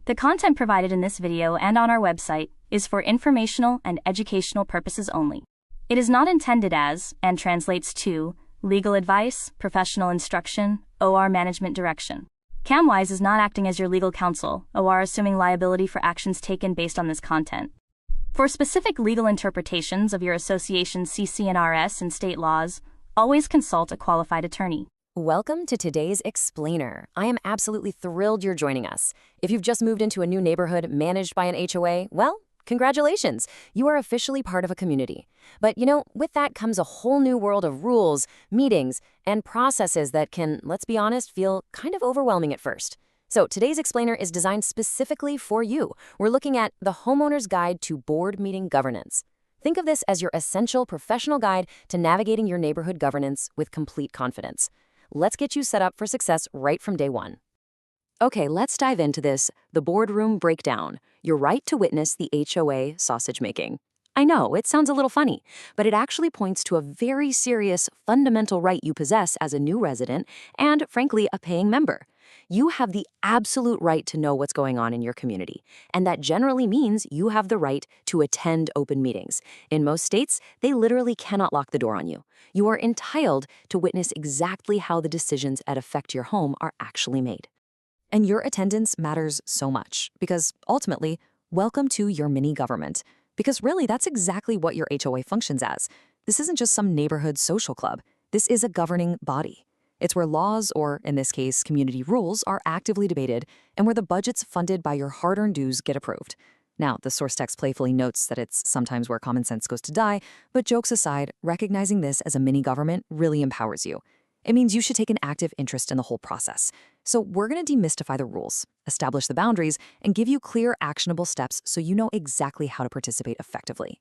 The content provided in this video and on our website is for informational and educational purposes only. It is not intended as, and translates to, legal advice, professional instruction, OR management direction. CamWise is not acting as your legal counsel, OR assuming liability for actions taken based on this content. For specific legal interpretations of your association's CC&RS and state laws, always consult a qualified attorney. Welcome to today's Explainer. I am absolutely thrilled you're joining us. If you've just moved into a new neighborhood managed by an HOA, well, congratulations. You are officially part of a community. But with that comes a whole new world of rules, meetings, and processes that can, let's be honest, feel kind of overwhelming at first. So today's Explainer is designed specifically for you. We're looking at the Homeowner's Guide to Board Meeting Governance. Think of this as your essential professional guide to navigating your neighborhood governance with complete confidence. Let's get you set up for success right from day one. Okay, let's dive into this, the boardroom breakdown, your right to witness the HOA sausage making. I know, it sounds a little funny, but it actually points to a very serious, fundamental right you possess as a new resident and, frankly, a paying member. You have the absolute right to know what's going on in your community, and that generally means you have the right to attend open meetings. In most states, they literally cannot lock the door on you. You are entitled to witness exactly how the decisions that affect your home are actually made. And your attendance matters so much, because ultimately, welcome to your mini government. Because really, that's exactly what your HOA functions as. This isn't just some neighborhood social club. This is a governing body. It's where laws, or in this case, community rules, are actively debated and where the budgets funded by your hard-earned dues get approved. Now, the source text playfully notes that it's sometimes where common sense goes to die, but jokes aside, recognizing this as a mini-government really empowers you. It means you should take an active interest in the whole process. So we're going to demystify the rules, establish the boundaries, and give you clear, actionable steps so you know exactly how to participate effectively.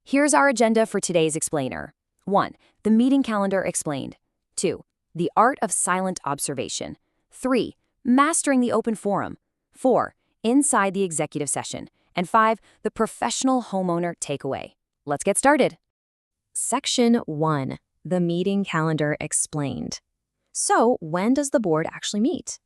Here's our agenda for today's Explainer. 1. The meeting calendar explained. 2. The art of silent observation. 3. Mastering the open forum. 4. Inside the executive session. And 5. The professional homeowner takeaway. Let's get started. Section 1. The meeting calendar explained. So, when does the board actually meet?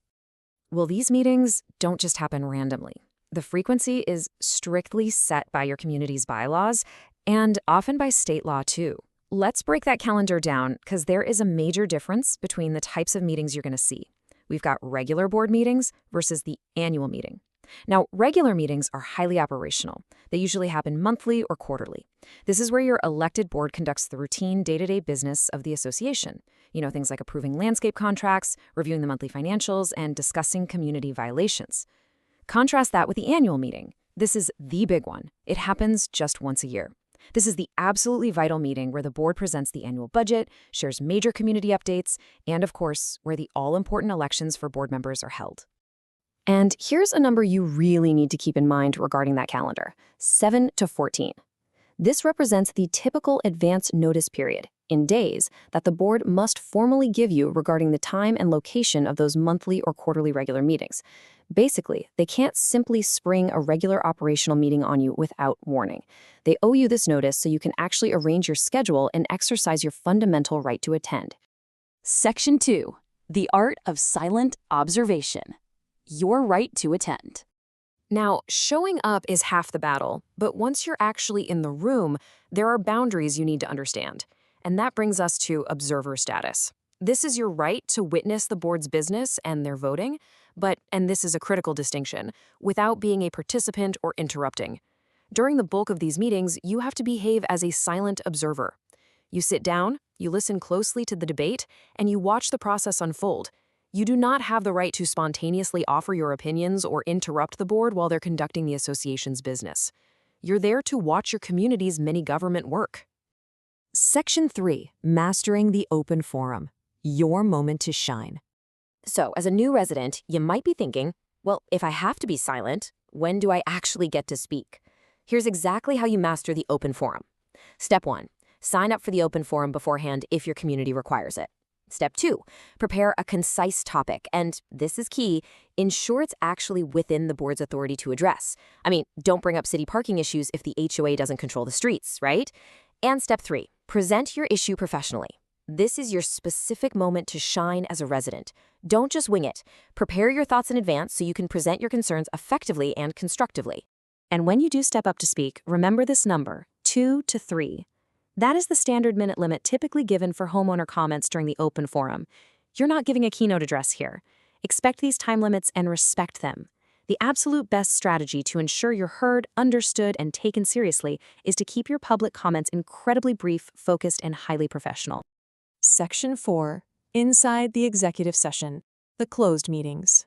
Well, these meetings don't just happen randomly. The frequency is strictly set by your community's bylaws and often by state law too. Let's break that calendar down because there is a major difference between the types of meetings you're going to see. We've got regular board meetings versus the annual meeting. Now, regular meetings are highly operational. They usually happen monthly or quarterly. This is where your elected board conducts the routine day-to-day business of the association. Things like approving landscape contracts, reviewing the monthly financials, and discussing community violations. Contrast that with the annual meeting. This is the big one. It happens just once a year. This is the absolutely vital meeting where the board presents the annual budget, shares major community updates, and of course, where the all-important elections for board members are held. And here's a number you really need to keep in mind regarding that calendar: 7 to 14. This represents the typical advance notice period, in days, that the board must formally give you regarding the time and location of those monthly or quarterly regular meetings. Basically, they can't simply spring a regular operational meeting on you without warning. They owe you this notice so you can actually arrange your schedule and exercise your fundamental right to attend. Section 2. The art of silent observation. Your right to attend. Now, showing up is half the battle, but once you're actually in the room, there are boundaries you need to understand. And that brings us to observer status. This is your right to witness the board's business and their voting, but, and this is a critical distinction, without being a participant or interrupting. During the bulk of these meetings, you have to behave as a silent observer. You sit down, you listen closely to the debate, and you watch the process unfold. You do not have the right to spontaneously offer your opinions or interrupt the board while they're conducting the association's business. You're there to watch your community's mini-government work. Section 3. Mastering the open forum. Your moment to shine. So, as a new resident, you might be thinking, well, if I have to be silent, when do I actually get to speak? Here's exactly how you master the open forum. Step 1. Sign up for the open forum beforehand if your community requires it. Step 2, prepare a concise topic, and this is key, ensure it's actually within the board's authority to address. Don't bring up city parking issues if the HOA doesn't control the streets, right? And step 3, present your issue professionally. This is your specific moment to shine as a resident. Don't just wing it. Prepare your thoughts in advance so you can present your concerns effectively and constructively. And when you do step up to speak, remember this number, 2 to 3. That is the standard minute limit typically given for homeowner comments during the open forum. You're not giving a keynote address here. Expect these time limits and respect them. The absolute best strategy to ensure you're heard, understood, and taken seriously is to keep your public comments incredibly brief, focused, and highly professional. Section 4. Inside the executive session, the closed meetings.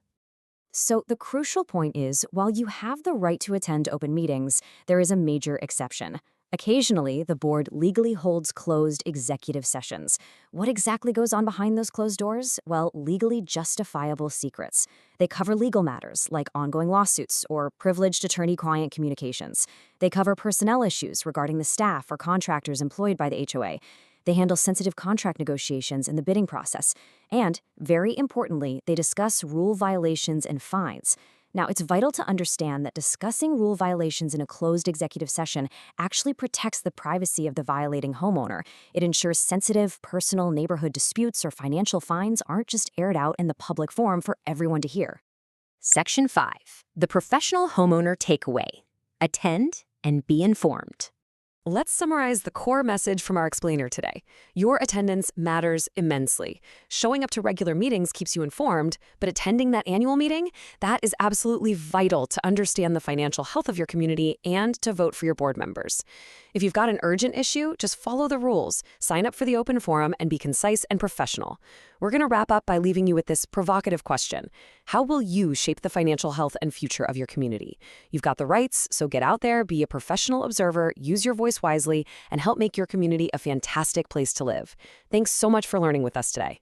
So the crucial point is, while you have the right to attend open meetings, there is a major exception. Occasionally, the board legally holds closed executive sessions. What exactly goes on behind those closed doors? Well, legally justifiable secrets. They cover legal matters like ongoing lawsuits or privileged attorney-client communications. They cover personnel issues regarding the staff or contractors employed by the HOA. They handle sensitive contract negotiations in the bidding process. And, very importantly, they discuss rule violations and fines. Now, it's vital to understand that discussing rule violations in a closed executive session actually protects the privacy of the violating homeowner. It ensures sensitive, personal neighborhood disputes or financial fines aren't just aired out in the public forum for everyone to hear. Section 5. The professional homeowner takeaway. Attend and be informed. Let's summarize the core message from our explainer today. Your attendance matters immensely. Showing up to regular meetings keeps you informed, but attending that annual meeting, that is absolutely vital to understand the financial health of your community and to vote for your board members. If you've got an urgent issue, just follow the rules, sign up for the open forum, and be concise and professional. We're going to wrap up by leaving you with this provocative question. How will you shape the financial health and future of your community? You've got the rights, so get out there, be a professional observer, use your voice wisely, and help make your community a fantastic place to live. Thanks so much for learning with us today.